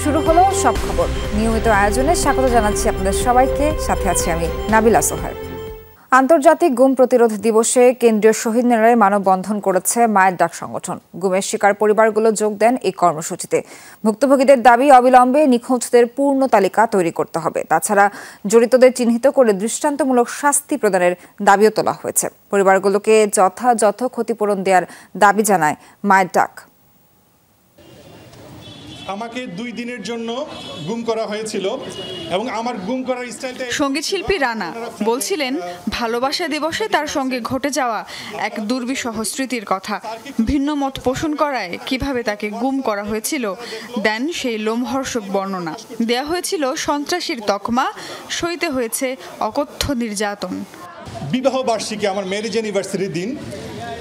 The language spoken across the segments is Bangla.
শুরু হলো সব খবর নিয়মিত আয়োজনে স্বাগত জানাচ্ছি আপনাদের সবাইকে। সাথে আছি আমি নাবিলা সোহার। আন্তর্জাতিক গুম প্রতিরোধ দিবসে কেন্দ্রীয় শহীদ মিনারে মানববন্ধন করেছে মায়ের ডাক সংগঠন। গুমের শিকার পরিবারগুলো যোগ দেন এই কর্মসূচিতে। ভুক্তভোগীদের দাবি অবিলম্বে নিখোঁজদের পূর্ণ তালিকা তৈরি করতে হবে। তাছাড়া জড়িতদের চিহ্নিত করে দৃষ্টান্তমূলক শাস্তি প্রদানের দাবিও তোলা হয়েছে। পরিবারগুলোকে যথাযথ ক্ষতিপূরণ দেওয়ার দাবি জানায় মায়ের ডাক। আমাকে 2 দিনের জন্য গুম করা হয়েছিল এবং আমার গুম করার স্টাইলটা। সঙ্গীত শিল্পী রানা বলছিলেন ভালোবাসা দিবসে তার সঙ্গে ঘটে যাওয়া এক দুর্বিষহ স্মৃতির কথা। ভিন্ন মত পোষণ করায় কিভাবে তাকে গুম করা হয়েছিল দেন সেই লোমহর্ষক বর্ণনা। দেয়া হয়েছিল সন্ত্রাসীর তকমা, সইতে হয়েছে অকথ্য নির্যাতন। বিবাহ বার্ষিকী আমার ম্যারেজ অ্যানিভার্সারির দিন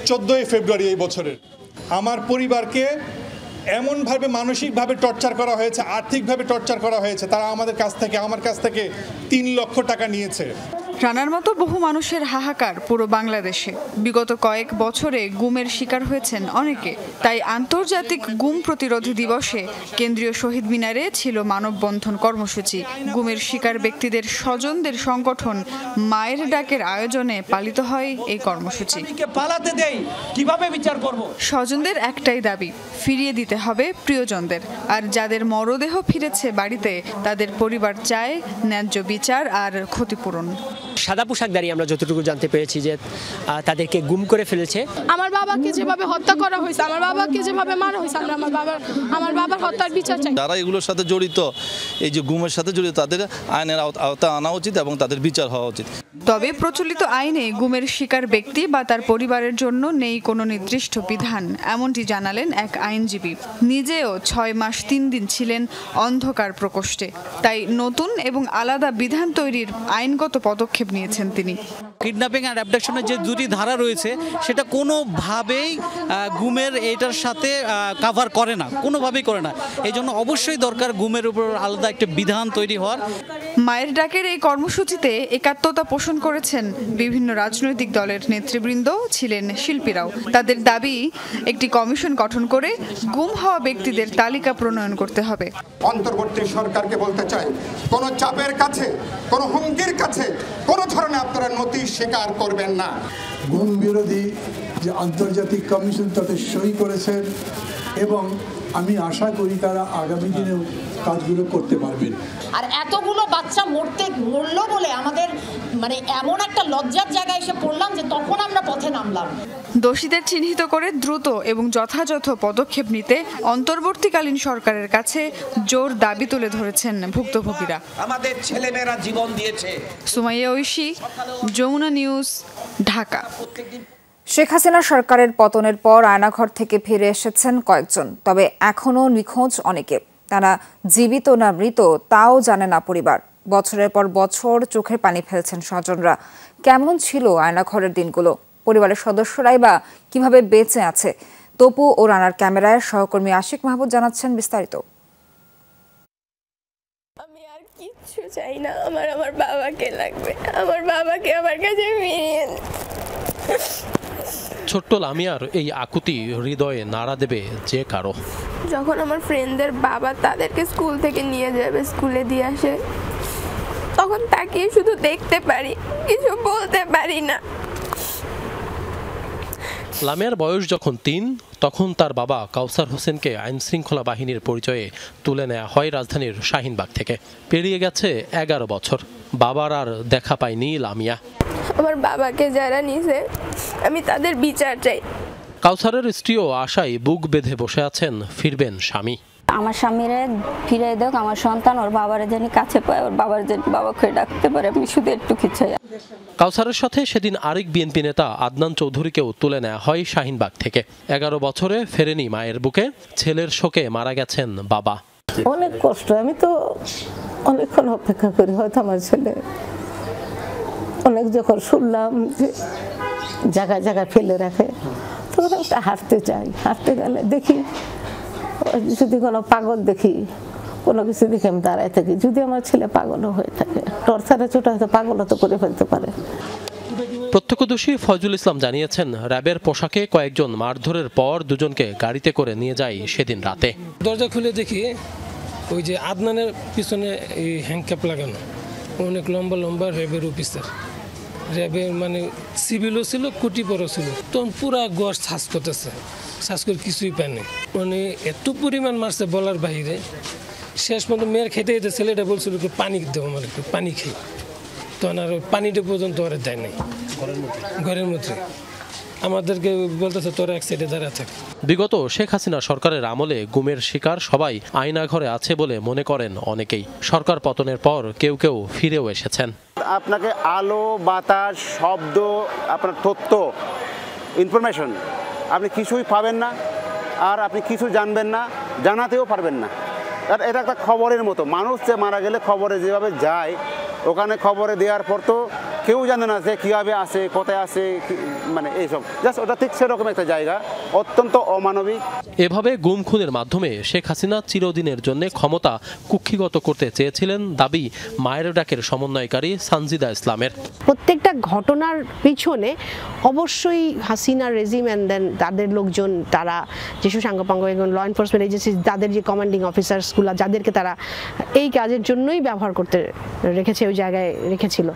14 ফেব্রুয়ারি এই বছরের আমার পরিবারকে এমনভাবে মানসিকভাবে টর্চার করা হয়েছে, আর্থিকভাবে টর্চার করা হয়েছে। তারা আমার কাছ থেকে 3 লক্ষ টাকা নিয়েছে। রানার মতো বহু মানুষের হাহাকার পুরো বাংলাদেশে। বিগত কয়েক বছরে গুমের শিকার হয়েছেন অনেকে। তাই আন্তর্জাতিক গুম প্রতিরোধ দিবসে কেন্দ্রীয় শহীদ মিনারে ছিল মানববন্ধন কর্মসূচি। গুমের শিকার ব্যক্তিদের স্বজনদের সংগঠন মায়ের ডাকের আয়োজনে পালিত হয় এই কর্মসূচি। কিভাবে বিচার করব? স্বজনদের একটাই দাবি, ফিরিয়ে দিতে হবে প্রিয়জনদের। আর যাদের মরদেহ ফিরেছে বাড়িতে, তাদের পরিবার চায় ন্যায্য বিচার আর ক্ষতিপূরণ। সাদা পোশাকধারী আমরা যতটুকু জানতে পেরেছি যে তাদেরকে গুম করে ফেলেছে। আমার বাবাকে যেভাবে হত্যা করা হয়েছে, আমার বাবাকে যেভাবে মারা হয়েছে, আমরা আমার বাবার হত্যার বিচার চাই। যারা এগুলোর সাথে জড়িত, এই যে গুমের সাথে জড়িত, তাদের আইনের আওতায় আনা উচিত এবং তাদের বিচার হওয়া উচিত। তবে প্রচলিত আইনে গুমের শিকার ব্যক্তি বা তার পরিবারের জন্য নেই কোনো নির্দিষ্ট বিধান, এমনটি জানালেন এক আইনজীবী। নিজেও 6 মাস 3 দিন ছিলেন অন্ধকার প্রকোষ্ঠে। তাই নতুন এবং আলাদা বিধান তৈরির আইনগত পদক্ষেপ নিয়েছেন তিনি। কিডন্যাপিং আর অ্যাবডাকশনের যে 2টি ধারা রয়েছে সেটা কোনোভাবেই গুমের এটার সাথে কাভার করে না, কোনোভাবেই করে না। এই জন্য অবশ্যই দরকার গুমের উপর আলাদা একটা বিধান তৈরি হওয়ার। মায়ের ডাকের এই কর্মসূচিতে একাত্মতা পোষণ করেছেন বিভিন্ন রাজনৈতিক দলের নেতৃবৃন্দ, ছিলেন শিল্পীরাও। তাদের দাবি একটি কমিশন গঠন করে গুম হওয়া ব্যক্তিদের তালিকা প্রণয়ন করতে হবে। অন্তর্বর্তী সরকারকে বলতে চাই, কোনো চাপের কাছে, কোনো হুমকির কাছে কোনো ধরনের আপনারা নথি স্বীকার করবেন না। গুম বিরোধী যে আন্তর্জাতিক কমিশন তাতে সই করেছেন এবং আমি আশা করি তারা আগামী দিনেও কাজগুলো করতে পারবেন। আর এতগুলো বাচ্চা মরলো বলে আমাদের এমন একটা লজ্জার জায়গায় এসে পড়লাম যে তখন আমরা পথে নামলাম। দোষীদের চিহ্নিত করে দ্রুত এবং যথাযথ পদক্ষেপ নিতে অন্তর্বর্তীকালীন সরকারের কাছে জোর দাবি তুলে ধরেছেন ভুক্তভোগীরা। আমাদের ছেলেমেয়েরা জীবন দিয়েছে। সুমাইয়া ঐশী, যমুনা নিউজ, ঢাকা। শেখ হাসিনা সরকারের পতনের পর আয়নাঘর থেকে ফিরে এসেছেন কয়েকজন, তবে এখনও নিখোঁজ অনেকে। তারা জীবিত না মৃত তাও জানে না পরিবার। বছরের পর বছর চোখের পানি ফেলছেন স্বজনরা। কেমন ছিল আয়নাঘরের দিনগুলো, পরিবারের সদস্যরাই বা কিভাবে বেঁচে আছে? তপু ও রানার ক্যামেরায় সহকর্মী আশিক মাহবুব জানাচ্ছেন বিস্তারিত। আমি আর কিচ্ছু চাই না, আমার বাবাকে লাগবে, আমার বাবাকে আমার কাছে ফিরিয়ে। ছোট্ট লামিয়ার এই আকুতি হৃদয়ে নাড়া দেবে যে কারো। যখন আমার ফ্রেন্ডদের বাবা তাদেরকে স্কুল থেকে নিয়ে যাবে, স্কুলে দিয়ে আসে, তখন তাকিয়ে শুধু দেখতে পারি, কিছু বলতে পারি না। লামিয়ার বয়স যখন 3, তখন তার বাবা কাউসার হোসেনকে আইন শৃঙ্খলা বাহিনীর পরিচয়ে তুলে নেওয়া হয় রাজধানীর শাহিনবাগ থেকে। পেরিয়ে গেছে 11 বছর, বাবার আর দেখা পায়নি লামিয়া। আমার বাবাকে যারা নিছে, আমি তাদের বিচার চাই। কাউসারের স্ত্রীও আশায় বুক বেঁধে বসে আছেন ফিরবেন স্বামী। আমার স্বামীরে ফিরে দেখ, আমার সন্তান ওর বাবারে যেন কাছে পায়, ওর বাবার যেন বাবাকে ডাকতে পারে, আমি শুধু একটু চাই। কাউসারের সাথে সেদিন আরেক বিএনপি নেতা আদনান চৌধুরীকেও তুলে নেওয়া হয় শাহিনবাগ থেকে। 11 বছরে ফেরেনি মায়ের বুকে, ছেলের শোকে মারা গেছেন বাবা। অনেক কষ্ট, আমি তো অনেকক্ষণ অপেক্ষা করি, হয়তো আমার ছেলে অনেক যখন শুনলাম যে জায়গায় জায়গায় ফেলে রাখে, তখন একটা হাঁটতে চাই। হাঁটতে গেলে দেখি যদি কোনো পাগল দেখি, কোনো কিছু দেখে আমি দাঁড়ায় থাকি। যদি আমার ছেলে পাগলও হয়ে থাকে, টর্চারে চোটা হয়তো পাগলও তো করে ফেলতে পারে। প্রত্যক্ষদর্শী ফয়জুল ইসলাম জানিয়েছেন, র্যাবের পোশাকে কয়েকজন মারধরের পর দুজনকে গাড়িতে করে নিয়ে যায় সেদিন রাতে। দরজা খুলে দেখি ওই যে আদনানের পিছনে এই হ্যান্ডক্যাপ লাগানো, অনেক লম্বা লম্বা র্যাবের অফিসার, র্যাবের মানে সিভিলও ছিল, কুটি পরও ছিল, তখন পুরা গড় শ্বাস করতেছে, শ্বাস করে কিছুই পায়নি, মানে এত পরিমাণ মারছে বলার বাইরে। শেষ পর্যন্ত মেয়ের খেতে খেতে ছেলেটা বলছিল একটু পানি দেবো, আমার একটু পানি খেয়ে, তখন আর পানিটা পর্যন্ত ওরা দেয় নাই ঘরের মধ্যে। আমাদেরকে বলতেছে তোরা এক সাইডে দাঁড়া থাক। বিগত শেখ হাসিনা সরকারের আমলে গুমের শিকার সবাই আয়নাঘরে আছে বলে মনে করেন অনেকেই। সরকার পতনের পর কেউ কেউ ফিরেও এসেছেন। আপনাকে আলো বাতাস শব্দ আপনার তথ্য ইনফরমেশন আপনি কিছুই পাবেন না, আর আপনি কিছু জানবেন না, জানাতেও পারবেন না। এটা একটা খবরের মতো, মানুষ যে মারা গেলে খবরে যেভাবে যায়, ওখানে খবরে দেওয়ার পর তো কেউ জানে না যে কীভাবে আসে, কোথায় আসে, মানে এইসব জাস্ট ওটা ঠিক সেরকম একটা জায়গা, অত্যন্ত অমানবিক। এভাবে গুম খুনের মাধ্যমে শেখ হাসিনা চিরদিনের জন্য ক্ষমতা কুক্ষিগত করতে চেয়েছিলেন দাবি মায়ের ডাকের সমন্বয়কারী সানজিদা ইসলামের। প্রত্যেকটা ঘটনার পিছনে অবশ্যই হাসিনা রেজিম অ্যান্ড দেন তাদের লোকজন, তারা যেসব সাঙ্গপাঙ্গ এবং ল এনফোর্সমেন্ট এজেন্সি, তাদের যে কমান্ডিং অফিসার্সগুলো যাদেরকে তারা এই কাজের জন্যই ব্যবহার করতে রেখেছে, ওই জায়গায় রেখেছিল,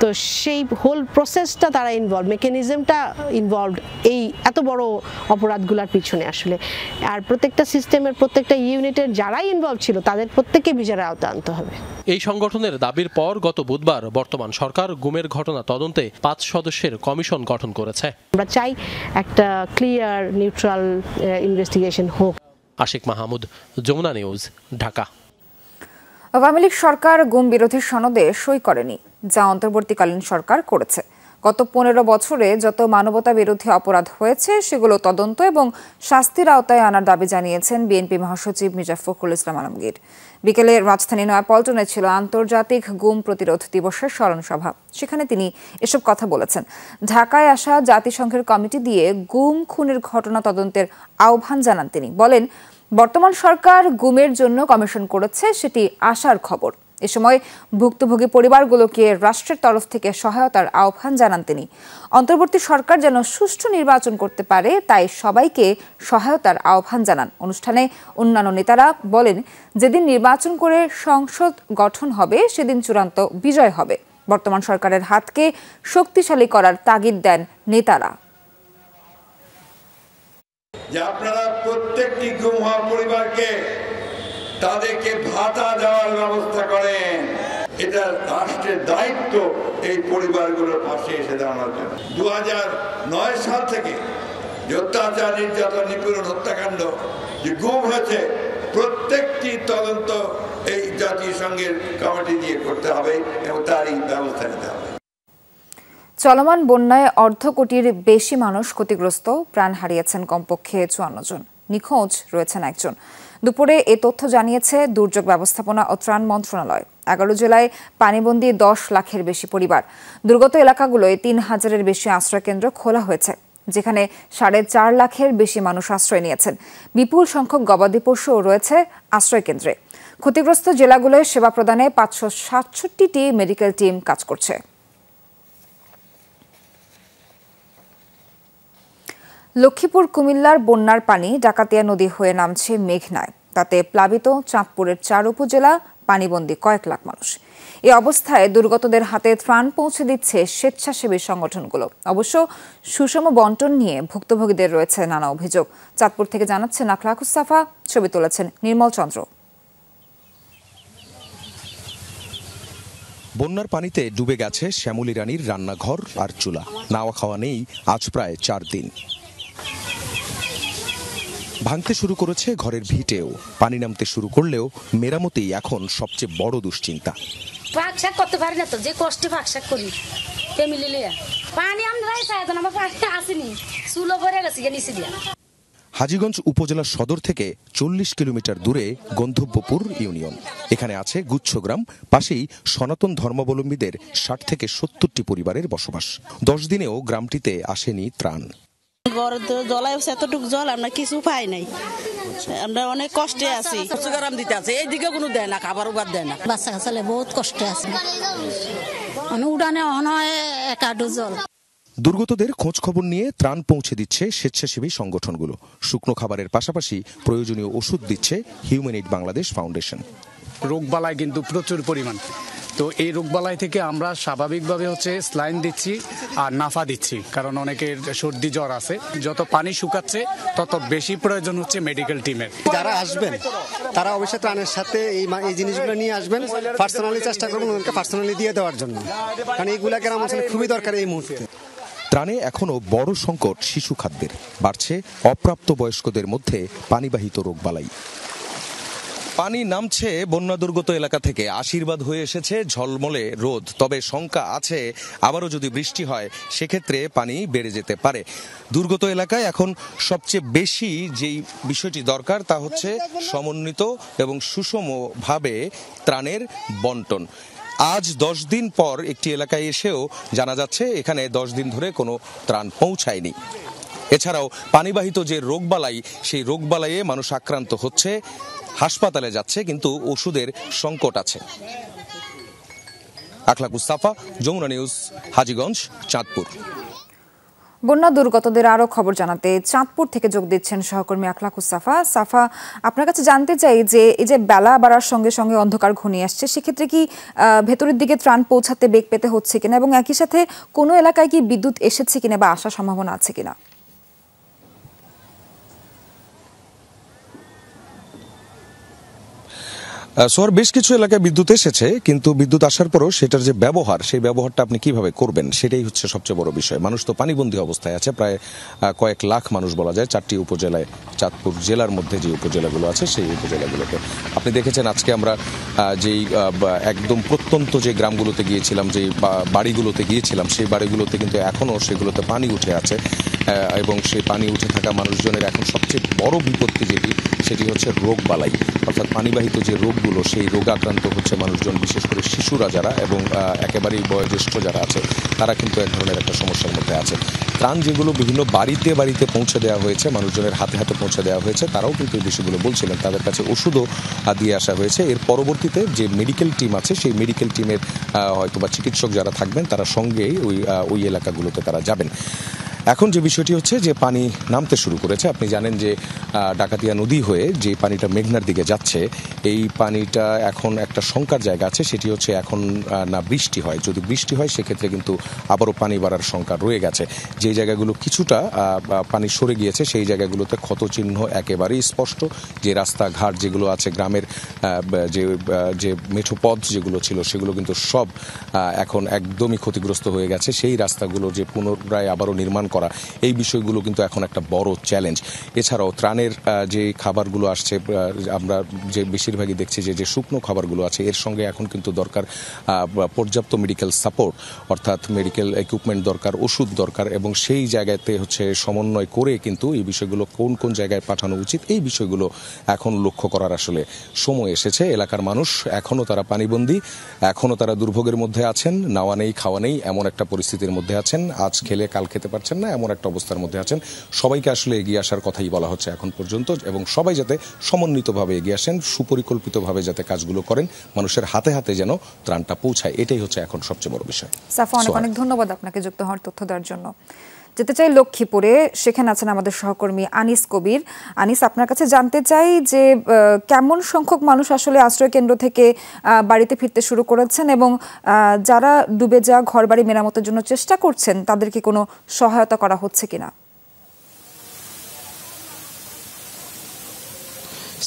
তো সেই হোল প্রসেসটা তারা ইনভলভ, মেকানিজমটা ইনভলভ এই এত বড় অপরাধগুলোর পিছনে আসলে। আর প্রত্যেকটা সিস্টেমের প্রত্যেকটা ইউনিটের যারাই ইনভলভ ছিল তাদের প্রত্যেককে বিচারের আওতায় আনতে হবে। এই সংগঠনের দাবির পর গত বুধবার বর্তমান সরকার গুমের ঘটনা তদন্তে 5 সদস্যের কমিশন গঠন করেছে। আমরা চাই একটা ক্লিয়ার নিউট্রাল ইনভেস্টিগেশন হোক। আশিক মাহমুদ, যমুনা নিউজ, ঢাকা। আওয়ামী লীগ সরকার গুম বিরোধী সনদে সই করেনি, যা অন্তর্বর্তীকালীন সরকার করেছে। গত 15 বছরে যত মানবতা বিরোধী অপরাধ হয়েছে সেগুলো তদন্ত এবং শাস্তির আওতায় আনার দাবি জানিয়েছেন বিএনপি মহাসচিব মির্জা ফখরুল ইসলাম আলমগীর। বিকেলে রাজধানী নয়াপল্টনে ছিল আন্তর্জাতিক গুম প্রতিরোধ দিবসের স্মরণ সভা। সেখানে তিনি এসব কথা বলেছেন। ঢাকায় আসা জাতিসংঘের কমিটি দিয়ে গুম খুনের ঘটনা তদন্তের আহ্বান জানান তিনি। বলেন, বর্তমান সরকার গুমের জন্য কমিশন করেছে, সেটি আশার খবর। এ সময় ভুক্তভোগী পরিবারগুলোকে রাষ্ট্রের তরফ থেকে সহায়তার আহ্বান জানান তিনি। অন্তর্বর্তী সরকার যেন সুষ্ঠু নির্বাচন করতে পারে তাই সবাইকে সহায়তার আহ্বান জানান। অনুষ্ঠানে অন্যান্য নেতারা বলেন, যেদিন নির্বাচন করে সংসদ গঠন হবে সেদিন চূড়ান্ত বিজয় হবে। বর্তমান সরকারের হাতকে শক্তিশালী করার তাগিদ দেন নেতারা। যে আপনারা প্রত্যেকটি গুম হওয়া পরিবারকে তাদেরকে ভাতা দেওয়ার ব্যবস্থা করেন। এটা রাষ্ট্রের দায়িত্ব এই পরিবারগুলোর পাশে এসে দাঁড়ানোর জন্য। 2009 সাল থেকে যে অত্যাচার, নির্যাতন, নিপীড়ন, হত্যাকাণ্ড যে গুম হয়েছে, প্রত্যেকটি তদন্ত এই জাতিসংঘের কমিটি দিয়ে করতে হবে এবং তারই ব্যবস্থা নিতে হবে। চলমান বন্যায় 1/2 কোটির বেশি মানুষ ক্ষতিগ্রস্ত, প্রাণ হারিয়েছেন কমপক্ষে 54 জন, নিখোঁজ রয়েছেন 1 জন। দুপুরে এ তথ্য জানিয়েছে দুর্যোগ ব্যবস্থাপনা ও ত্রাণ মন্ত্রণালয়। 11 জেলায় পানিবন্দী 10 লাখের বেশি পরিবার। দুর্গত এলাকাগুলোয় 3000-এর বেশি আশ্রয়কেন্দ্র খোলা হয়েছে, যেখানে 4.5 লাখের বেশি মানুষ আশ্রয় নিয়েছেন। বিপুল সংখ্যক গবাদি পশুও রয়েছে আশ্রয়কেন্দ্রে। ক্ষতিগ্রস্ত জেলাগুলোয় সেবা প্রদানে 567টি মেডিকেল টিম কাজ করছে। লক্ষ্মীপুর কুমিল্লার বন্যার পানি ডাকাতিয়া নদী হয়ে নামছে মেঘনায়। তাতে প্লাবিত চাঁদপুরের 4 উপজেলা, পানিবন্দী কয়েক লাখ মানুষ। এই অবস্থায় দুর্গতদের হাতে ত্রাণ পৌঁছে দিচ্ছে স্বেচ্ছাসেবী সংগঠনগুলো। অবশ্য সুষম বন্টন নিয়ে ভুক্তভোগীদের রয়েছে নানা অভিযোগ। চাঁদপুর থেকে জানাচ্ছেন আখলাক মুস্তাফা, ছবি তুলেছেন নির্মল চন্দ্র। বন্যার পানিতে ডুবে গেছে শ্যামলী রানীর রান্নাঘর আর চুলা। নাওয়া খাওয়া নেই আজ প্রায় 4 দিন। ভাঙতে শুরু করেছে ঘরের ভিটেও। পানি নামতে শুরু করলেও মেরামতেই এখন সবচেয়ে বড় দুশ্চিন্তা। পাকশাক করতে পারি না তো, যে কষ্টে পাকশাক করি ফ্যামিলি লিয়া। পানি আমরাই চাই তো, আমার পানি আসেনি, চুলো ভরে গেছে নিচে দিয়া। হাজীগঞ্জ উপজেলা সদর থেকে 40 কিলোমিটার দূরে গন্ধব্যপুর ইউনিয়ন। এখানে আছে গুচ্ছগ্রাম, পাশেই সনাতন ধর্মাবলম্বীদের 60 থেকে 70টি পরিবারের বসবাস। 10 দিনেও গ্রামটিতে আসেনি ত্রাণ। এতটুকু জল আমরা কিছু পাই নাই, আমরা অনেক কষ্টে আছি। গরম দিতে আছে, এইদিকে কোনো দেয় না, খাবার উবার দেয় না। বাচ্চা কাচ্চা বহুত কষ্টে আছে, উড়ানে অন হয় 1 আডু জল। দুর্গতদের খোঁজ খবর নিয়ে ত্রাণ পৌঁছে দিচ্ছে স্বেচ্ছাসেবী সংগঠনগুলো। শুকনো খাবারের পাশাপাশি প্রয়োজনীয় ওষুধ দিচ্ছে হিউম্যান এইড বাংলাদেশ ফাউন্ডেশন। রোগবালাই কিন্তু প্রচুর পরিমাণ, তো এই রোগবালাই থেকে আমরা স্বাভাবিকভাবে স্লাইন দিচ্ছি আর নাফা দিচ্ছি, কারণ অনেকের সর্দি জ্বর আছে। যত পানি শুকাচ্ছে তত বেশি প্রয়োজন হচ্ছে মেডিকেল টিমের। যারা আসবেন তারা অবশ্যই ত্রাণের সাথে এই জিনিসগুলো নিয়ে আসবেন। পার্সোনালি চেষ্টা করবেন ওদেরকে পার্সোনালি দিয়ে দেওয়ার জন্য, কারণ এইগুলা গ্রাম অঞ্চলে খুবই দরকার এই মুহূর্তে। ত্রাণে এখনো বড় সংকট শিশু খাদ্যের। বাড়ছে অপ্রাপ্ত বয়স্কদের মধ্যে পানিবাহিত রোগবালাই। পানি নামছে বন্যা দুর্গত এলাকা থেকে, আশীর্বাদ হয়ে এসেছে ঝলমলে রোদ। তবে শঙ্কা আছে আবারও যদি বৃষ্টি হয় সেক্ষেত্রে পানি বেড়ে যেতে পারে। দুর্গত এলাকায় এখন সবচেয়ে বেশি যেই বিষয়টি দরকার তা হচ্ছে সমন্বিত এবং সুষমভাবে ত্রাণের বন্টন। আজ 10 দিন পর একটি এলাকায় এসেও জানা যাচ্ছে এখানে 10 দিন ধরে কোনো ত্রাণ পৌঁছায়নি। এছাড়াও পানিবাহিত যে রোগবালাই, সেই রোগবালাইয়ে মানুষ আক্রান্ত হচ্ছে, হাসপাতালে যাচ্ছে, কিন্তু ওষুধের সংকট আছে। আখলাকুস সাফা, যমুনা নিউজ, হাজীগঞ্জ, চাঁদপুর। বন্যা দুর্গতদের আরো খবর জানাতে চাঁদপুর থেকে যোগ দিচ্ছেন সহকর্মী আখলাকুস সাফা। সাফা, আপনার কাছে জানতে চাই যে এই যে বেলা বাড়ার সঙ্গে সঙ্গে অন্ধকার ঘনিয়ে আসছে, সেক্ষেত্রে কি ভেতরের দিকে ত্রাণ পৌঁছাতে বেগ পেতে হচ্ছে কিনা, এবং একই সাথে কোনো এলাকায় কি বিদ্যুৎ এসেছে কিনা বা আসার সম্ভাবনা আছে কিনা? সোহার, বেশ কিছু এলাকায় বিদ্যুৎ এসেছে, কিন্তু বিদ্যুৎ আসার পরও সেটার যে ব্যবহার, সেই ব্যবহারটা আপনি কিভাবে করবেন সেটাই হচ্ছে সবচেয়ে বড় বিষয়। মানুষ তো পানিবন্দী অবস্থায় আছে, প্রায় কয়েক লাখ মানুষ বলা যায় 4টি উপজেলায়, চাঁদপুর জেলার মধ্যে যে উপজেলাগুলো আছে সেই উপজেলাগুলোতে। আপনি দেখেছেন আজকে আমরা যেই একদম প্রত্যন্ত যে গ্রামগুলোতে গিয়েছিলাম, যেই বাড়িগুলোতে গিয়েছিলাম, সেই বাড়িগুলোতে কিন্তু এখনও সেগুলোতে পানি উঠে আছে, এবং সেই পানি উঠে থাকা মানুষজনের এখন সবচেয়ে বড় বিপত্তি সেটি হচ্ছে রোগবালাই, অর্থাৎ পানিবাহিত যে রোগগুলো, সেই রোগাক্রান্ত হচ্ছে মানুষজন, বিশেষ করে শিশুরা যারা এবং একেবারেই বয়োজ্যেষ্ঠ যারা আছে, তারা কিন্তু এক ধরনের একটা সমস্যার মধ্যে আছে। ত্রাণ যেগুলো বিভিন্ন বাড়িতে বাড়িতে পৌঁছে দেওয়া হয়েছে, মানুষজনের হাতে হাতে পৌঁছে দেওয়া হয়েছে, তারাও কিন্তু এই বিষয়গুলো বলছিলেন, তাদের কাছে ওষুধও দিয়ে আসা হয়েছে। এর পরবর্তীতে যে মেডিকেল টিম আছে, সেই মেডিকেল টিমের হয়তোবা চিকিৎসক যারা থাকবেন, তারা সঙ্গেই ওই এলাকাগুলোতে তারা যাবেন। এখন যে বিষয়টি হচ্ছে যে পানি নামতে শুরু করেছে। আপনি জানেন যে ডাকাতিয়া নদী হয়ে যে পানিটা মেঘনার দিকে যাচ্ছে, এই পানিটা এখন একটা শঙ্কার জায়গা আছে, সেটি হচ্ছে এখন না বৃষ্টি হয়। যদি বৃষ্টি হয় সেক্ষেত্রে কিন্তু আবারও পানি বাড়ার শঙ্কা রয়ে গেছে। যে জায়গাগুলো কিছুটা পানি সরে গিয়েছে, সেই জায়গাগুলোতে ক্ষতচিহ্ন একেবারেই স্পষ্ট। যে রাস্তাঘাট যেগুলো আছে, গ্রামের যে মেঠো পথ যেগুলো ছিল, সেগুলো কিন্তু সব এখন একদমই ক্ষতিগ্রস্ত হয়ে গেছে। সেই রাস্তাগুলো যে পুনরায় আবারও নির্মাণ করা, এই বিষয়গুলো কিন্তু এখন একটা বড় চ্যালেঞ্জ। এছাড়াও ত্রাণের যে খাবারগুলো আসছে, আমরা যে বেশিরভাগই দেখছি যে শুকনো খাবারগুলো আছে, এর সঙ্গে এখন কিন্তু দরকার পর্যাপ্ত মেডিকেল সাপোর্ট, অর্থাৎ মেডিকেল ইকুইপমেন্ট দরকার, ওষুধ দরকার, এবং সেই জায়গাতে হচ্ছে সমন্বয় করে কিন্তু এই বিষয়গুলো কোন কোন জায়গায় পাঠানো উচিত, এই বিষয়গুলো এখন লক্ষ্য করার আসলে সময় এসেছে। এলাকার মানুষ এখনও তারা পানিবন্দী, এখনও তারা দুর্ভোগের মধ্যে আছেন, নাওয়া নেই খাওয়া নেই এমন একটা পরিস্থিতির মধ্যে আছেন, আজ খেলে কাল খেতে পারছেন না এমন একটা অবস্থার মধ্যে আছেন। সবাইকে আসলে এগিয়ে আসার কথাই বলা হচ্ছে এখন পর্যন্ত, এবং সবাই যাতে সমন্বিতভাবে এগিয়ে আসেন, সুপরিকল্পিতভাবে যাতে কাজগুলো করেন, মানুষের হাতে হাতে যেন ত্রাণটা পৌঁছায়, এটাই হচ্ছে এখন সবচেয়ে বড় বিষয়। সাফা, অনেক অনেক ধন্যবাদ আপনাকে যুক্ত হওয়ার তথ্য দেওয়ার জন্য। যেতে চাই লক্ষ্মীপুরে, সেখানে আছেন আমাদের সহকর্মী আনিস কবির। আনিস, আপনার কাছে জানতে চাই যে কেমন সংখ্যক মানুষ আসলে আশ্রয় কেন্দ্র থেকে বাড়িতে ফিরতে শুরু করেছেন, এবং যারা ডুবে যাওয়া ঘরবাড়ি মেরামতের জন্য চেষ্টা করছেন তাদেরকে কোনো সহায়তা করা হচ্ছে কিনা?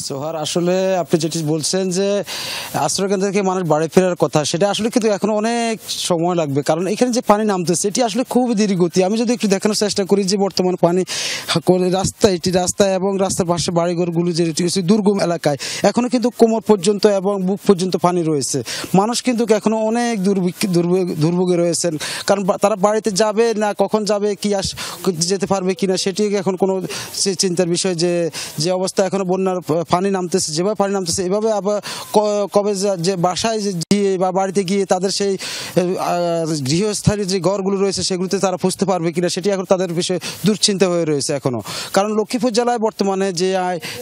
সোহার, আসলে আপনি যেটি বলছেন যে আশ্রয়কেন্দ্র থেকে মানুষ বাড়ি ফেরার কথা, সেটা আসলে কিন্তু এখন অনেক সময় লাগবে, কারণ এখানে যে পানি নামতেছে এটি আসলে খুবই ধীরগতি। আমি যদি একটু দেখানোর চেষ্টা করি যে বর্তমান পানি রাস্তায় এবং রাস্তার পাশে বাড়িঘরগুলো যে দুর্গম এলাকায় এখনো কিন্তু কোমর পর্যন্ত এবং বুক পর্যন্ত পানি রয়েছে। মানুষ কিন্তু এখনো অনেক দুর্ভোগে রয়েছেন, কারণ তারা বাড়িতে যাবে না, কখন যাবে, যেতে পারবে কিনা সেটি এখন কোনো চিন্তার বিষয়। যে অবস্থা এখনো বন্যার পানি নামতেছে, যেভাবে পানি নামতেছে এভাবে আবার কবে যে বাসায় গিয়ে গিয়ে বা বাড়িতে গিয়ে তাদের সেই গৃহস্থালী যে ঘরগুলো রয়েছে সেগুলোতে তারা পুষতে পারবে কিনা সেটি এখন তাদের বিষয়ে দুশ্চিন্তা হয়ে রয়েছে এখনো। কারণ লক্ষ্মীপুর জেলায় বর্তমানে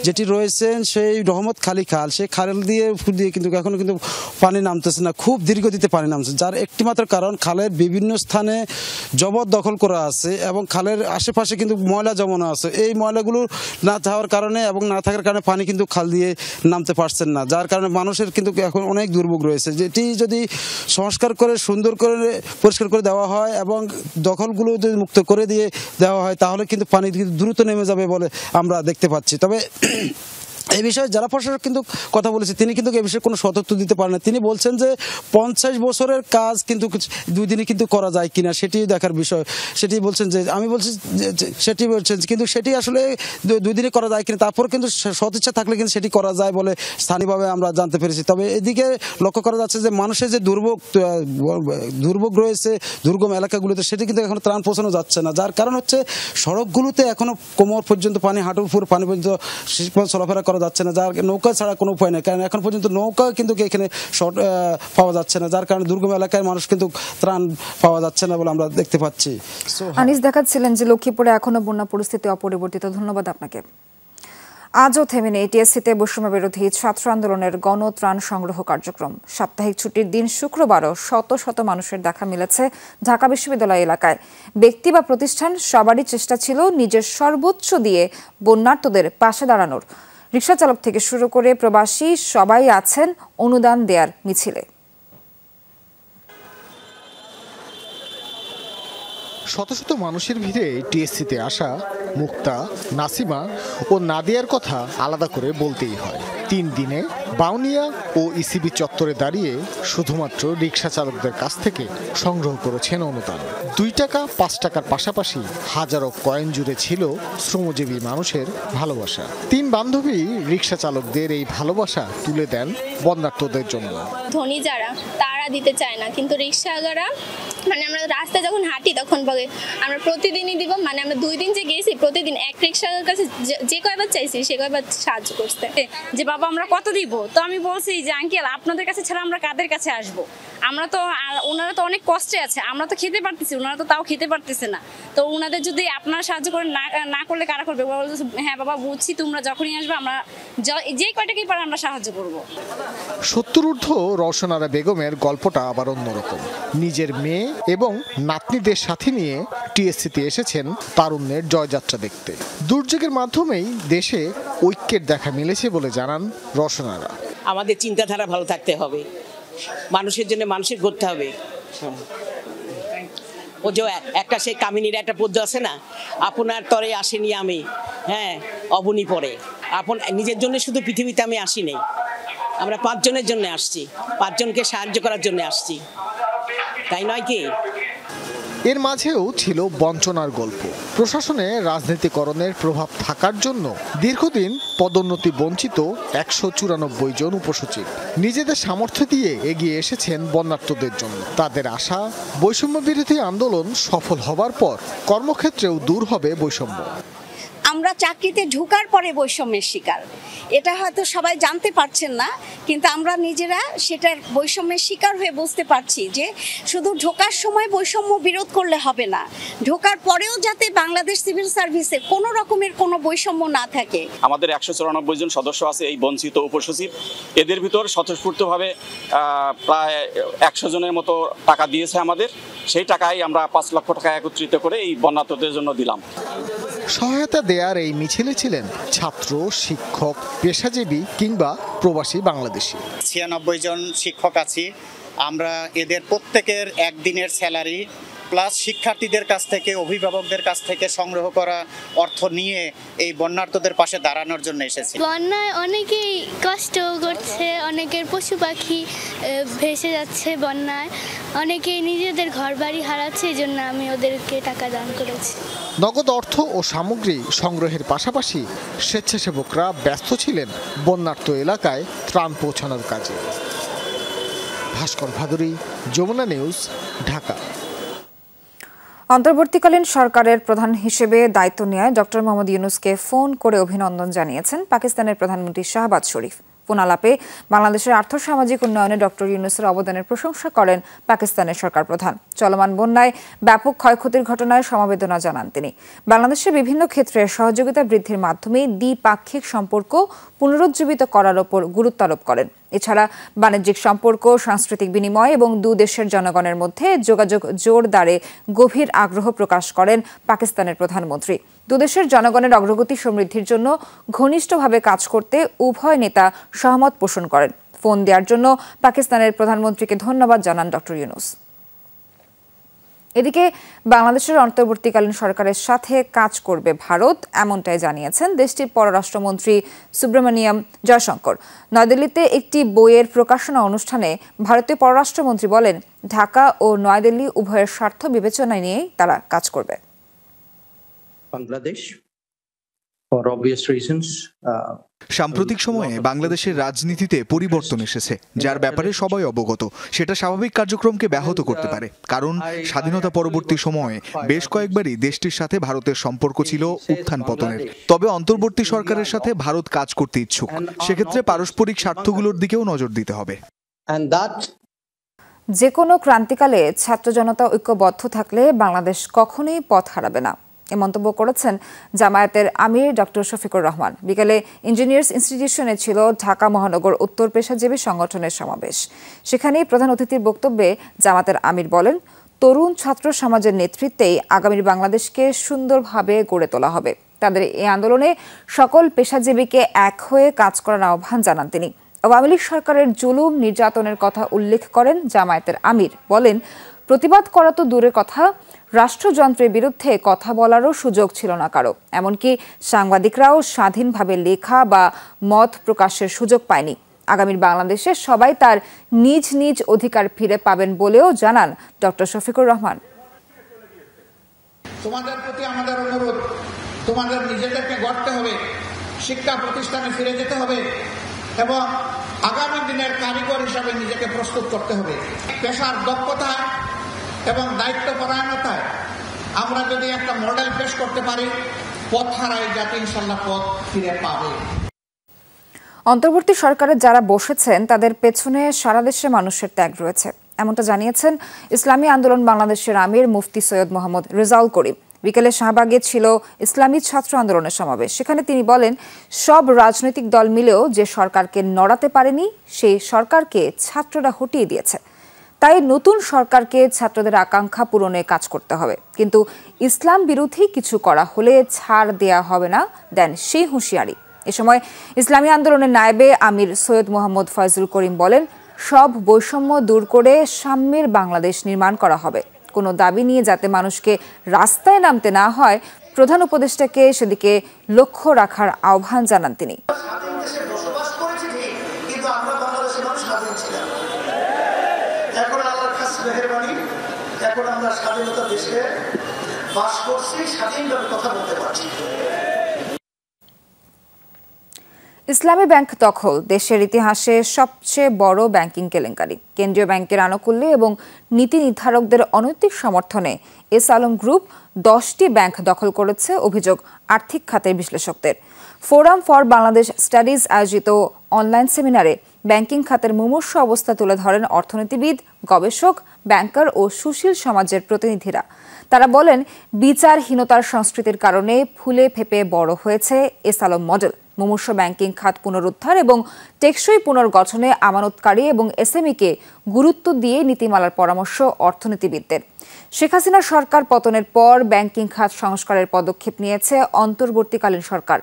যেটি রয়েছেন সেই রহমতখালী খাল, সেই খাল দিয়ে কিন্তু এখনো কিন্তু পানি নামতেছে না, খুব ধীরগতিতে পানি নামছে, যার একটিমাত্র কারণ খালের বিভিন্ন স্থানে জবরদখল করা আছে এবং খালের আশেপাশে কিন্তু ময়লা জমানো আছে। এই ময়লাগুলো না থাকার কারণে এবং না থাকার কারণে পানি কিন্তু খাল দিয়ে নামতে পারছেন না, যার কারণে মানুষের কিন্তু এখন অনেক দুর্ভোগ রয়েছে। যেটি যদি সংস্কার করে সুন্দর করে পরিষ্কার করে দেওয়া হয় এবং দখলগুলো যদি মুক্ত করে দিয়ে দেওয়া হয় তাহলে কিন্তু পানি দ্রুত নেমে যাবে বলে আমরা দেখতে পাচ্ছি। তবে এই বিষয়ে জেলা প্রশাসক কিন্তু কথা বলেছে, তিনি কিন্তু এই বিষয়ে কোনো সতর্ক দিতে পারেন না। তিনি বলছেন যে 50 বছরের কাজ কিন্তু 2 দিনে কিন্তু করা যায় কিনা সেটি দেখার বিষয়। সেটি বলছেন যে আমি বলছি সেটি বলছেন কিন্তু সেটি আসলে 2 দিনে করা যায় কিনা, তারপর কিন্তু সদিচ্ছা থাকলে কিন্তু সেটি করা যায় বলে স্থানীয়ভাবে আমরা জানতে পেরেছি। তবে এদিকে লক্ষ্য করা যাচ্ছে যে মানুষের যে দুর্ভোগ রয়েছে দুর্গম এলাকাগুলোতে সেটি কিন্তু এখনো ত্রাণ পৌঁছানো যাচ্ছে না, যার কারণ হচ্ছে সড়কগুলোতে এখনো কোমর পর্যন্ত পানি, হাঁটুর উপর পানি পর্যন্ত চলাফেরা করা যাচ্ছে না, যার নৌকা ছাড়া কোনো উপায় নেই। কারণ এখন পর্যন্ত নৌকা কিন্তু এখানে পাওয়া যাচ্ছে না, যার কারণে দুর্গম এলাকায় মানুষ কিন্তু ত্রাণ পাওয়া যাচ্ছে না বলে আমরা দেখতে পাচ্ছি। আনিস দেখাচ্ছিলেন যে লক্ষ্মীপুরে এখনো বন্যা পরিস্থিতি অপরিবর্তিত। ধন্যবাদ আপনাকে। আজও থেমে নেই টিএসসিতে বৈষম্য বিরোধী ছাত্র আন্দোলনের গণত্রাণ সংগ্রহ কার্যক্রম। সাপ্তাহিক ছুটির দিন শুক্রবারও শত শত মানুষের দেখা মিলেছে ঢাকা বিশ্ববিদ্যালয় এলাকায়। ব্যক্তি বা প্রতিষ্ঠান সবারই চেষ্টা ছিল নিজের সর্বোচ্চ দিয়ে বন্যার্তদের পাশে দাঁড়ানোর। রিকশা চালক থেকে শুরু করে প্রবাসী সবাই আছেন অনুদান দেয়ার মিছিলে। শত শত মানুষের ভিড়ে টিএসসিতে আসা মুক্তা, নাসিমা ও নাদিয়ার কথা আলাদা করে বলতেই হয়। 3 দিনে বাউনিয়া ও ইসিবি চত্বরে দাঁড়িয়ে শুধুমাত্র রিকশা চালকদের কাছ থেকে সংগ্রহ করেছেন অনুদান। 2 টাকা 5 টাকার পাশাপাশি হাজারো কয়েন জুড়ে ছিল শ্রমজীবী মানুষের ভালোবাসা। 3 বান্ধবী রিকশা চালকদের এই ভালোবাসা তুলে দেন বন্যার্তদের জন্য। ধনী যারা তারা দিতে চায় না, কিন্তু রিকশাওয়ালারা মানে আমরা রাস্তায় যখন হাঁটি তখন বলে আমরা প্রতিদিনই দিব, মানে আমরা 2 দিন যে গেছি প্রতিদিন এক রিকশার কাছে যে কয়বার চাইছি সে কয়বার সাহায্য করতে, যে বাবা আমরা কত দিব। তো আমি বলছি যে আঙ্কেল আপনাদের কাছে ছাড়া আমরা কাদের কাছে আসবো, আমরা তো ওনারা তো অনেক কষ্টে আছে, আমরা তো খেতে পারতেছি, ওনারা তো তাও খেতে পারতেছে না, তো ওনাদের যদি আপনারা সাহায্য করে না করলে কারা করবে। হ্যাঁ বাবা বুঝছি, তোমরা যখনই আসবে আমরা যে কয়টাকেই পারে আমরা সাহায্য করবো। 70 ঊর্ধ্ব রওশনারা বেগমের গল্পটা আবার অন্যরকম। নিজের মেয়ে এবং নাতনিদের সাথে নিয়ে টিএসসিতে এসেছেন তারুণ্যের জয়যাত্রা দেখতে। দুর্যোগের মাধ্যমেই দেশে ঐক্যের দেখা মিলেছে বলে জানান রওশনারা। আমাদের চিন্তাধারা ভালো থাকতে হবে, মানুষের জন্য মানুষের করতে হবে। ও যে একটা সেই কামিনীর একটা পদ্য আছে না, আপনার তরে আসেনি আমি, হ্যাঁ অবনী পরে। আপন নিজের জন্য শুধু পৃথিবীতে আমি আসি নেই, আমরা 5 জনের জন্য আসছি, 5 জনকে সাহায্য করার জন্য আসছি, তাই নয় কি? এর মাঝেও ছিল বঞ্চনার গল্প। প্রশাসনে রাজনীতিকরণের প্রভাব থাকার জন্য দীর্ঘদিন পদোন্নতি বঞ্চিত 194 জন উপসচিব নিজেদের সামর্থ্য দিয়ে এগিয়ে এসেছেন বন্যার্তদের জন্য। তাদের আশা বৈষম্য বিরোধী আন্দোলন সফল হবার পর কর্মক্ষেত্রেও দূর হবে বৈষম্য। আমরা চাকরিতে ঢোকার পরে বৈষম্যের শিকার, এটা হয়তো সবাই জানতে পারছেন না, কিন্তু আমরা নিজেরা সেটার বৈষম্যের শিকার হয়ে বুঝতে পারছি যে শুধু ঢোকার সময় বৈষম্য বিরোধ করলে হবে না, ঢোকার পরেও যাতে বাংলাদেশ সিভিল সার্ভিসে কোনো রকমের কোনো বৈষম্য না থাকে। আমাদের 194 জন সদস্য আছে এই বঞ্চিত উপসচিব, এদের ভিতর স্বতঃস্ফূর্তভাবে প্রায় 100 জনের মতো টাকা দিয়েছে আমাদের, সেই টাকায় আমরা 5 লক্ষ টাকা একত্রিত করে এই বন্যার্তদের জন্য দিলাম। সহায়তা দেয়ার এই মিছিলে ছিলেন ছাত্র, শিক্ষক, পেশাজীবী কিংবা প্রবাসী বাংলাদেশি। 96 জন শিক্ষক আছি আমরা, এদের প্রত্যেকের একদিনের স্যালারি প্লাস শিক্ষার্থীদের কাছ থেকে, অভিভাবকদের কাছ থেকে সংগ্রহ করা অর্থ নিয়ে এই বন্যার্তদের পাশে দাঁড়ানোর জন্য এসেছি। বন্যায় অনেকেই কষ্ট করছে, অনেকের পশু পাখি ভেসে যাচ্ছে বন্যায়, অনেকেই নিজেদের ঘর বাড়ি হারাচ্ছে, এই জন্য আমি ওদেরকে টাকা দান করেছি। নগদ অর্থ ও সামগ্রী সংগ্রহের পাশাপাশি স্বেচ্ছাসেবকরা ব্যস্ত ছিলেন বন্যার্ত এলাকায় ত্রাণ পৌঁছানোর কাজে। ভাস্কর ভাদুরী, যমুনা নিউজ, ঢাকা। অন্তর্বর্তীকালীন সরকারের প্রধান হিসেবে দায়িত্ব নেওয়ায় ডক্টর মোহাম্মদ ইউনূসকে ফোন করে অভিনন্দন জানিয়েছেন পাকিস্তানের প্রধানমন্ত্রী শাহবাজ শরীফ। ফোন আলাপে বাংলাদেশের আর্থসামাজিক উন্নয়নে ডক্টর ইউনূসের অবদানের প্রশংসা করেন পাকিস্তানের সরকার প্রধান। চলমান বন্যায় ব্যাপক ক্ষয়ক্ষতির ঘটনায় সমবেদনা জানান তিনি। বাংলাদেশের বিভিন্ন ক্ষেত্রে সহযোগিতা বৃদ্ধির মাধ্যমে দ্বিপাক্ষিক সম্পর্ক পুনরুজ্জীবিত করার ওপর গুরুত্ব আরোপ করেন। এছাড়া বাণিজ্যিক সম্পর্ক, সাংস্কৃতিক বিনিময় এবং দুই দেশের জনগণের মধ্যে যোগাযোগ জোরদারে গভীর আগ্রহ প্রকাশ করেন পাকিস্তানের প্রধানমন্ত্রী। দুদেশের জনগণের অগ্রগতি সমৃদ্ধির জন্য ঘনিষ্ঠভাবে কাজ করতে উভয় নেতা সহমত পোষণ করেন। ফোন দেওয়ার জন্য পাকিস্তানের প্রধানমন্ত্রীকে ধন্যবাদ জানান ডক্টর ইউনূস। এদিকে বাংলাদেশের অন্তর্বর্তীকালীন সরকারের সাথে কাজ করবে ভারত, এমনটাই জানিয়েছেন দেশটির পররাষ্ট্রমন্ত্রী সুব্রমণিয়াম জয়শঙ্কর। নয়াদিল্লিতে একটি বইয়ের প্রকাশনা অনুষ্ঠানে ভারতীয় পররাষ্ট্রমন্ত্রী বলেন, ঢাকা ও নয়াদিল্লি উভয়ের স্বার্থ বিবেচনায় নিয়েই তারা কাজ করবে। বাংলাদেশ for obvious reasons সাম্প্রতিক সময়ে বাংলাদেশের রাজনীতিতে পরিবর্তন এসেছে, যার ব্যাপারে সবাই অবগত। সেটা স্বাভাবিক কার্যক্রমকে ব্যাহত করতে পারে, কারণ স্বাধীনতা পরবর্তী সময়ে বেশ কয়েকবারই দেশটির সাথে ভারতের সম্পর্ক ছিল উত্থান পতনের। তবে অন্তর্বর্তী সরকারের সাথে ভারত কাজ করতে ইচ্ছুক, সেক্ষেত্রে পারস্পরিক স্বার্থগুলোর দিকেও নজর দিতে হবে। যে কোনো ক্রান্তিকালে ছাত্র জনতা ঐক্যবদ্ধ থাকলে বাংলাদেশ কখনোই পথ হারাবে না, এ মন্তব্য করেছেন জামায়াতের আমির ডক্টর শফিকুর রহমান। বিকেলে ইঞ্জিনিয়ার্স ইনস্টিটিউশনে ছিল ঢাকা মহানগর উত্তর পেশাজীবী সংগঠনের সমাবেশ। সেখানেই প্রধান অতিথির বক্তব্যে জামায়াতের আমির বলেন, তরুণ ছাত্র সমাজের নেতৃত্বেই আগামীর বাংলাদেশকে সুন্দরভাবে গড়ে তোলা হবে। তাদের এই আন্দোলনে সকল পেশাজীবীকে এক হয়ে কাজ করার আহ্বান জানান তিনি। আওয়ামী লীগ সরকারের জুলুম নির্যাতনের কথা উল্লেখ করেন জামায়াতের আমির। বলেন, প্রতিবাদ করা তো দূরের কথা, রাষ্ট্রযন্ত্রের বিরুদ্ধে কথা বলারও সুযোগ ছিল না কারো। এমনকি সাংবাদিকরাও স্বাধীনভাবে লেখা বা মত প্রকাশের সুযোগ পায়নি। আগামীর বাংলাদেশে সবাই তার নিজ নিজ অধিকার ফিরে পাবেন বলেও জানান ডক্টর শফিকুর রহমান। তোমাদের প্রতি আমাদের অনুরোধ, তোমাদের নিজেদেরকে গড়তে হবে, শিক্ষা প্রতিষ্ঠানে ফিরে যেতে হবে এবং আগামী দিনের কারিগর হিসাবে নিজেকে প্রস্তুত করতে হবে। পেশার দক্ষতায় এবং দায়িত্বপরায়ণতায় আমরা যদি একটা মডেল পেশ করতে পারি, পথ হারাই যাতে ইনশাল্লাহ পথ ফিরে পাবে। অন্তর্বর্তী সরকারে যারা বসেছেন তাদের পেছনে সারা দেশের মানুষের ত্যাগ রয়েছে, এমনটা জানিয়েছেন ইসলামী আন্দোলন বাংলাদেশের আমির মুফতি সৈয়দ মোহাম্মদ রেজাউল করিম। বিকেলে শাহবাগে ছিল ইসলামী ছাত্র আন্দোলনের সমাবেশ। সেখানে তিনি বলেন, সব রাজনৈতিক দল মিলেও যে সরকারকে নড়াতে পারেনি, সেই সরকারকে ছাত্ররা হটিয়ে দিয়েছে। তাই নতুন সরকারকে ছাত্রদের আকাঙ্ক্ষা পূরণে কাজ করতে হবে, কিন্তু ইসলাম বিরোধী কিছু করা হলে ছাড় দেয়া হবে না, দেন সেই হুঁশিয়ারি। এ সময় ইসলামী আন্দোলনের নায়েবে আমির সৈয়দ মোহাম্মদ ফয়জুল করিম বলেন, সব বৈষম্য দূর করে সাম্যের বাংলাদেশ নির্মাণ করা হবে। কোনো দাবি নিয়ে যাতে মানুষকে রাস্তায় নামতে না হয়, প্রধান উপদেষ্টাকে সেদিকে লক্ষ্য রাখার আহ্বান জানান তিনি। এখন আমরা স্বাধীনতা দেশে বাস করছি, স্বাধীনভাবে কথা বলতে পারছি। ইসলামী ব্যাংক দখল দেশের ইতিহাসে সবচেয়ে বড় ব্যাংকিং কেলেঙ্কারি। কেন্দ্রীয় ব্যাংকের আনুকূল্যে এবং নীতি নির্ধারকদের অনৈতিক সমর্থনে এস আলম গ্রুপ 10টি ব্যাংক দখল করেছে অভিযোগ আর্থিক খাতের বিশ্লেষকদের। ফোরাম ফর বাংলাদেশ স্টাডিজ আয়োজিত অনলাইন সেমিনারে ব্যাংকিং খাতের মুমূর্ষু অবস্থা তুলে ধরেন অর্থনীতিবিদ, গবেষক, ব্যাংকার ও সুশীল সমাজের প্রতিনিধিরা। তারা বলেন, বিচারহীনতার সংস্কৃতির কারণে ফুলে ফেপে বড় হয়েছে এস আলম মডেল। মুমূর্ষু ব্যাংকিং খাত পুনরুদ্ধার এবং টেকসই পুনর্গঠনে আমানতকারী এবং এসএমইকে গুরুত্ব দিয়ে নীতিমালার পরামর্শ অর্থনীতিবিদদের। শেখ হাসিনার সরকার পতনের পর ব্যাংকিং খাত সংস্কারের পদক্ষেপ নিয়েছে অন্তর্বর্তীকালীন সরকার।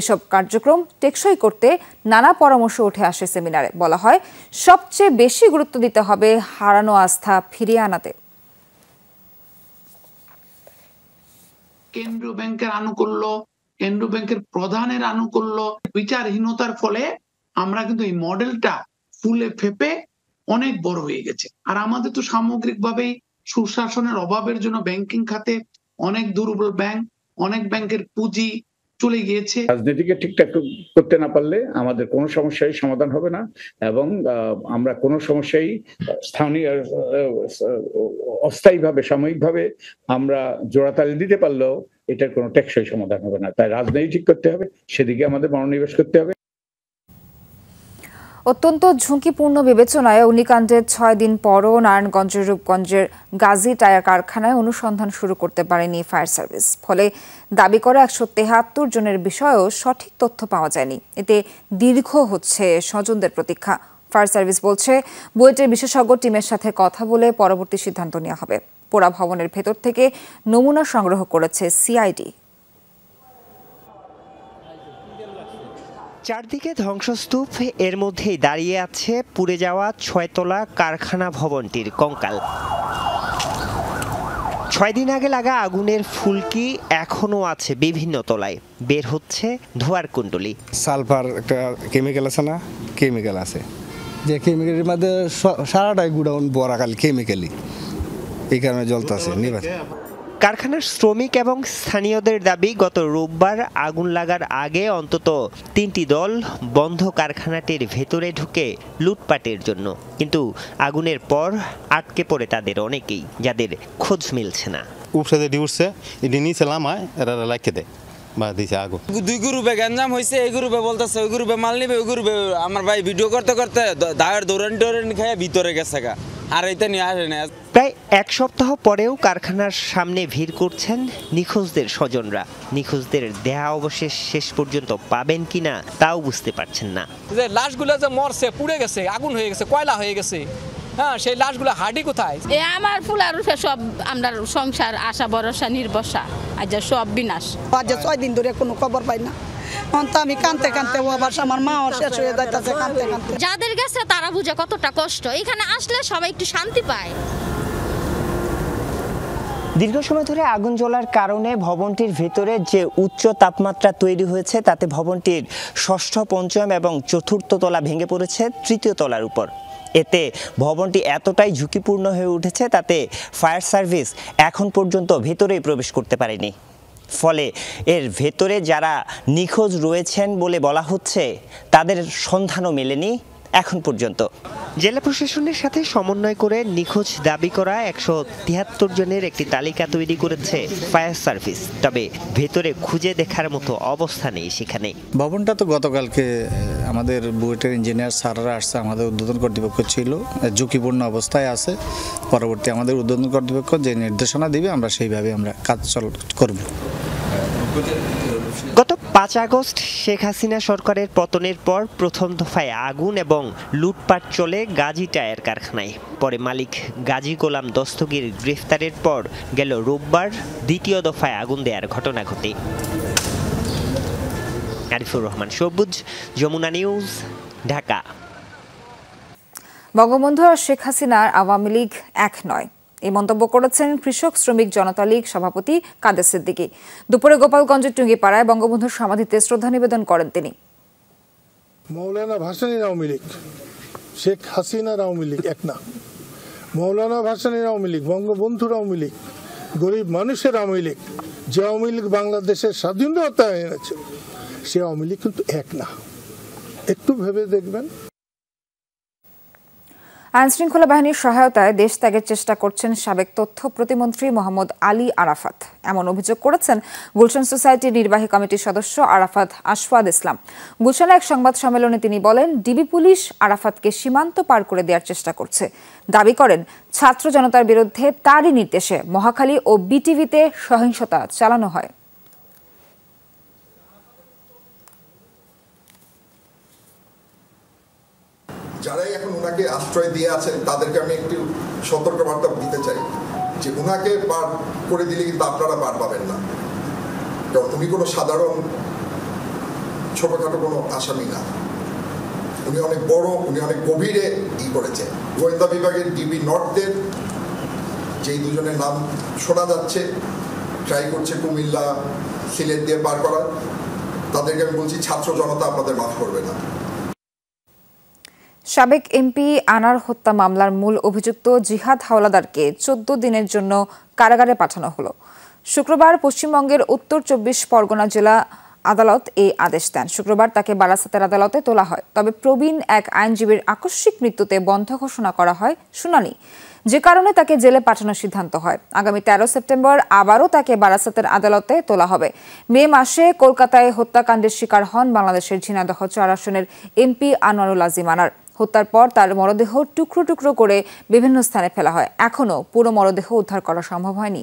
এসব কার্যক্রম টেকসই করতে নানা পরামর্শ উঠে আসে সেমিনারে। বলা হয়, সবচেয়ে বেশি গুরুত্ব দিতে হবে হারানো আস্থা ফিরিয়ে আনাতে। কেন্দ্রীয় ব্যাংকের আনুকূল্য, কেন্দ্রীয় ব্যাংকের প্রধানের আনুকূল্য, বিচারহীনতার ফলে আমরা কিন্তু এই মডেলটা ফুলে ফেপে অনেক বড় হয়ে গেছে। আর আমাদের তো সামগ্রিকভাবেই সুশাসনের অভাবের জন্য ব্যাংকিং খাতে অনেক দুর্বল ব্যাংক, অনেক ব্যাংকের পুঁজি চলে গিয়েছে। রাজনীতিকে ঠিকঠাক করতে না পারলে আমাদের কোনো সমস্যাই সমাধান হবে না এবং আমরা কোনো সমস্যাই স্থানীয় অস্থায়ীভাবে সাময়িকভাবে আমরা জোড়াতালি দিতে পারলেও এটার কোনো টেকসই সমাধান হবে না। তাই রাজনীতি ঠিক করতে হবে, সেদিকে আমাদের মনোনিবেশ করতে হবে। অত্যন্ত ঝুঁকিপূর্ণ বিবেচনায় অগ্নিকাণ্ডের 6 দিন পরও নারায়ণগঞ্জের রূপগঞ্জের গাজী টায়ার কারখানায় অনুসন্ধান শুরু করতে পারেনি ফায়ার সার্ভিস। ফলে দাবি করা 173 জনের বিষয়েও সঠিক তথ্য পাওয়া যায়নি। এতে দীর্ঘ হচ্ছে স্বজনদের প্রতীক্ষা। ফায়ার সার্ভিস বলছে, বুয়েটের বিশেষজ্ঞ টিমের সাথে কথা বলে পরবর্তী সিদ্ধান্ত নেওয়া হবে। পোড়া ভবনের ভেতর থেকে নমুনা সংগ্রহ করেছে সিআইডি। চারদিকে ধ্বংসস্তূপ, এর মধ্যেই দাঁড়িয়ে আছে পুড়ে যাওয়া 6 তলা কারখানা ভবনটির কঙ্কাল। 6 দিন আগে লাগা আগুনের ফুলকি এখনো আছে বিভিন্ন তলায়, বের হচ্ছে ধোঁয়ার কুণ্ডলী। সালফার একটা কেমিক্যাল আছে না, কেমিক্যাল আছে, যে কেমিক্যালের মধ্যে সারাটাই গুডাউন বরাকাল কেমিক্যালি, এই কারণে জ্বলতেছে। কারখানার শ্রমিক এবং স্থানীয়দের দাবি, গত রোববার আগুন লাগার আগে অন্তত 3টি দল বন্ধ কারখানাটির ভেতরে ঢুকে লুটপাটের জন্য, কিন্তু আগুনের পর আটকে পড়ে তাদের অনেকেই, যাদের খোঁজ মিলছে না। উপসাদে উঠছে, এটি নিচে লামায় এরা লাইকে দেয় বা দিছে আগুন। 2 গ্রুপে গ্যাঞ্জাম হয়েছে, এই গ্রুপে বলতেছে ওই গ্রুপে মাল নিবে, ওই গ্রুপে আমার ভাই ভিডিও করতে করতে দায়ের দৌড়ান খেয়ে ভিতরে গেছে গা, আর এইটা নিয়ে আসে না। প্রায় 1 সপ্তাহ পরেও কারখানার সামনে ভিড় করছেন নিখোঁজদের স্বজনরা। নিখোঁজদের দেহ অবশেষ শেষ পর্যন্ত পাবেন কিনা তাও বুঝতে পারছেন না। যে লাশগুলো যে মরছে, পুড়ে গেছে, আগুন হয়ে গেছে, কয়লা হয়ে গেছে, হ্যাঁ, সেই লাশগুলো হাডি কোথায়? আমার ফুলার উপরে সব আমরা সংসার আশা ভরসা নির্ভরসা, আজ সব বিনাশ। আজ 6 দিন ধরে কোনো খবর পাই না, আমি কানতে কানতে আবার আমার মা শেষ হয়ে যাইতেছে কানতে কানতে। যাদের কাছে তারা বুঝে কতটা কষ্ট, এখানে আসলে সবাই একটু শান্তি পায়। দীর্ঘ সময় ধরে আগুন জ্বলার কারণে ভবনটির ভেতরে যে উচ্চ তাপমাত্রা তৈরি হয়েছে, তাতে ভবনটির 6ষ্ঠ, 5ম এবং 4র্থ তলা ভেঙে পড়েছে 3য় তলার উপর। এতে ভবনটি এতটাই ঝুঁকিপূর্ণ হয়ে উঠেছে, তাতে ফায়ার সার্ভিস এখন পর্যন্ত ভেতরেই প্রবেশ করতে পারেনি। ফলে এর ভেতরে যারা নিখোঁজ রয়েছেন বলে বলা হচ্ছে, তাদের সন্ধানও মেলেনি এখন পর্যন্ত। জেলা প্রশাসনের সাথে সমন্বয় করে নিখোঁজ দাবি করা 173 জনের একটি তালিকা তৈরি করেছে ফায়ার সার্ভিস। তবে ভেতরে খুঁজে দেখার মতো অবস্থা নেই সেখানে। ভবনটা তো গতকালকে আমাদের বুয়েটের ইঞ্জিনিয়ার স্যাররা আসছে, আমাদের উদ্বোধন কর্তৃপক্ষ ছিল, ঝুঁকিপূর্ণ অবস্থায় আছে। পরবর্তী আমাদের উদ্বোধন কর্তৃপক্ষ যে নির্দেশনা দিবে আমরা সেইভাবে আমরা কাজ করব। গত 5 আগস্ট শেখ হাসিনা সরকারের পতনের পর প্রথম দফায় আগুন এবং লুটপাট চলে গাজী টায়ার কারখানায়। পরে মালিক গাজী গোলাম দস্তগীর গ্রেফতারের পর গেল রোববার দ্বিতীয় দফায় আগুন দেওয়ার ঘটনা ঘটে। আরিফুর রহমান সবুজ, যমুনা নিউজ, ঢাকা। বঙ্গবন্ধু আর শেখ হাসিনার আওয়ামী লীগ এক নয়, এই মন্তব্য করেছেন কৃষক শ্রমিক জনতা লীগ সভাপতি কাদের সিদ্দিকী। দুপুরে গোপালগঞ্জের টুঙ্গিপাড়ায় বঙ্গবন্ধুর সমাধিতে শ্রদ্ধা নিবেদন করেন তিনি। মৌলানা ভাসানীর আওয়ামী লীগ, শেখ হাসিনার আওয়ামী লীগ এক না। মৌলানা ভাসানীর আওয়ামী লীগ, বঙ্গবন্ধুর আওয়ামী লীগ, গরিব মানুষের আওয়ামী লীগ, যে আওয়ামী লীগ বাংলাদেশের স্বাধীনতা এনেছে, সে আওয়ামী লীগ কিন্তু এক না। একটু ভেবে দেখবেন। আইনশৃঙ্খলা বাহিনীর সহায়তায় দেশ ত্যাগের চেষ্টা করছেন সাবেক তথ্য প্রতিমন্ত্রী মোহাম্মদ আলী আরাফাত। এমন অভিযোগ করেছেন গুলশান সোসাইটির নির্বাহী কমিটির সদস্য আরাফাত আশফাদ ইসলাম। গুলশানে এক সংবাদ সম্মেলনে তিনি বলেন, ডিবি পুলিশ আরাফাতকে সীমান্ত পার করে দেওয়ার চেষ্টা করছে। দাবি করেন, ছাত্র জনতার বিরুদ্ধে তারই নির্দেশে মহাখালী ও বিটিভিতে সহিংসতা চালানো হয়। যারাই এখন ওনাকে আশ্রয় দিয়ে আছেন তাদেরকে আমি একটু সতর্কবার্তা দিতে চাই যে ওনাকে পার করে দিলে কিন্তু আপনারা পার পাবেন না, কারণ উনি কোনো সাধারণ ছোটখাটো কোনো আসামি না, উনি অনেক বড়, উনি অনেক গভীরে করেছেন। গোয়েন্দা বিভাগের ডিবি নর্থদের যেই দুজনের নাম শোনা যাচ্ছে ট্রাই করছে কুমিল্লা সিলেট দিয়ে পার করার, তাদেরকে আমি বলছি ছাত্র জনতা আপনাদের মাফ করবে না। সাবেক এমপি আনার হত্যা মামলার মূল অভিযুক্ত জিহাদ হাওলাদারকে 14 দিনের জন্য কারাগারে পাঠানো হলো। শুক্রবার পশ্চিমবঙ্গের উত্তর 24 পরগনা জেলা আদালত এই আদেশ দেন। শুক্রবার তাকে বারাসাতের আদালতে তোলা হয়। তবে প্রবীণ এক আইনজীবীর আকস্মিক মৃত্যুতে বন্ধ ঘোষণা করা হয় শুনানি, যে কারণে তাকে জেলে পাঠানোর সিদ্ধান্ত হয়। আগামী 13 সেপ্টেম্বর আবারও তাকে বারাসাতের আদালতে তোলা হবে। মে মাসে কলকাতায় হত্যাকাণ্ডের শিকার হন বাংলাদেশের ঝিনাইদহ 4 আসনের এমপি আনোয়ারুল আজিম আনার। হত্যার পর তার মরদেহ টুকরো টুকরো করে বিভিন্ন স্থানে ফেলা হয়। এখনও পুরো মরদেহ উদ্ধার করা সম্ভব হয়নি।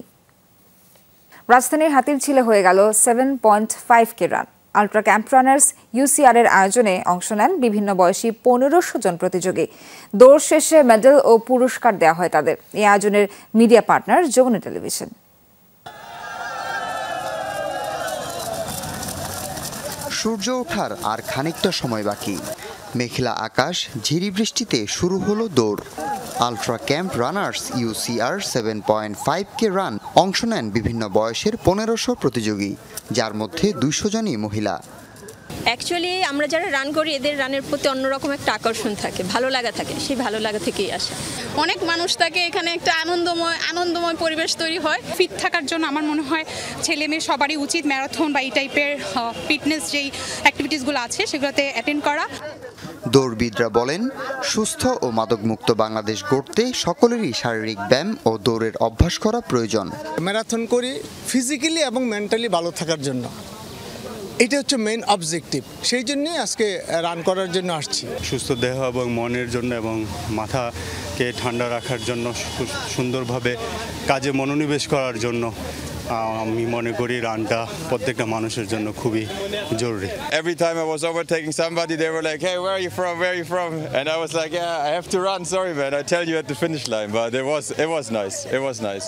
রাজধানীর হাতিরঝিলে হয়ে গেল 7.5K run. Ultra camp runners UCR এর আয়োজনে অংশ নেন বিভিন্ন বয়সী 1500 জন প্রতিযোগী। দৌড় শেষে মেডেল ও পুরস্কার দেওয়া হয় তাদের। এই আয়োজনের মিডিয়া পার্টনার যমুনা টেলিভিশন। সূর্য ওঠার আর খানিকটা সময় বাকি। মেঘলা আকাশ, ঝিরি বৃষ্টিতে শুরু হলো দৌড়। Ultra camp runners UCR 7.5K run অংশ নেন বিভিন্ন বয়সের 1500 প্রতিযোগী, যার মধ্যে 200 জনই মহিলা। অ্যাকচুয়ালি আমরা যারা রান করি এদের রানের প্রতি অন্যরকম একটা আকর্ষণ থাকে, ভালো লাগা থাকে, সেই ভালো লাগা থেকেই আসে। অনেক মানুষ থাকে, এখানে একটা আনন্দময় পরিবেশ তৈরি হয়। ফিট থাকার জন্য আমার মনে হয় ছেলে মেয়ে সবারই উচিত ম্যারাথন বা এই টাইপের ফিটনেস যেই অ্যাক্টিভিটিসগুলো আছে সেগুলোতে অ্যাটেন্ড করা। দৌড়বিদরা বলেন, সুস্থ ও মাদকমুক্ত বাংলাদেশ গড়তে সকলেরই শারীরিক ব্যায়াম ও দৌড়ের অভ্যাস করা প্রয়োজন। ম্যারাথন করি ফিজিক্যালি এবং মেন্টালি ভালো থাকার জন্য, এটা হচ্ছে মেইন অবজেক্টিভ। সেই জন্যই আজকে রান করার জন্য আসছি। সুস্থ দেহ এবং মনের জন্য এবং মাথাকে ঠান্ডা রাখার জন্য, সুন্দরভাবে কাজে মনোনিবেশ করার জন্য আমি মনে করি রানটা প্রত্যেকটা মানুষের জন্য খুবই জরুরি। Every time I was overtaking somebody, they were like, "Hey, where are you from? Where are you from?" And I was like, "Yeah, I have to run. Sorry, man. I tell you at the finish line." But it was nice. It was nice.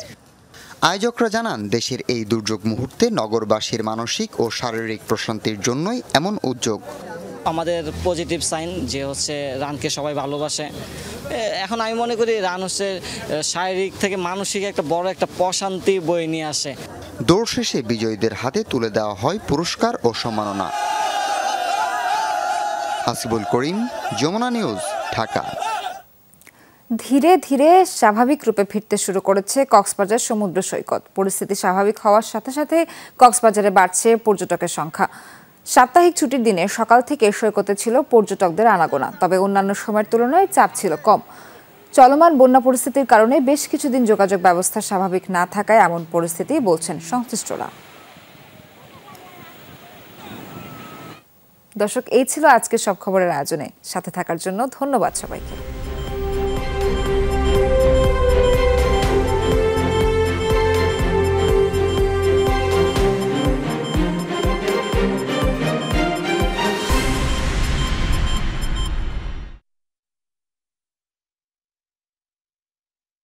আয়োজকরা জানান, দেশের এই দুর্যোগ মুহূর্তে নগরবাসীর মানসিক ও শারীরিক প্রশান্তির জন্যই এমন উদ্যোগ। আমাদের পজিটিভ সাইন যে হচ্ছে রানকে সবাই ভালোবাসে। এখন আমি মনে করি রান হচ্ছে শারীরিক থেকে মানসিক একটা বড় একটা প্রশান্তি বয়ে নিয়ে আসে। দৌড় শেষে বিজয়ীদের হাতে তুলে দেওয়া হয় পুরস্কার ও সম্মাননা। হাসিবুল করিম, যমুনা নিউজ, ঢাকা। ধীরে ধীরে স্বাভাবিক রূপে ফিরতে শুরু করেছে কক্সবাজার সমুদ্র সৈকত। পরিস্থিতি স্বাভাবিক হওয়ার সাথে সাথে কক্সবাজারে বাড়ছে পর্যটকের সংখ্যা। সাপ্তাহিক ছুটির দিনে সকাল থেকে সৈকতে ছিল পর্যটকদের আনাগোনা, তবে অন্যান্য সময়ের তুলনায় চাপ ছিল কম। চলমান বন্যা পরিস্থিতির কারণে বেশ কিছুদিন যোগাযোগ ব্যবস্থা স্বাভাবিক না থাকায় এমন পরিস্থিতি বলছেন সংশ্লিষ্টরা। দর্শক, এই ছিল আজকের সব খবরের আয়োজনে। সাথে থাকার জন্য ধন্যবাদ সবাইকে।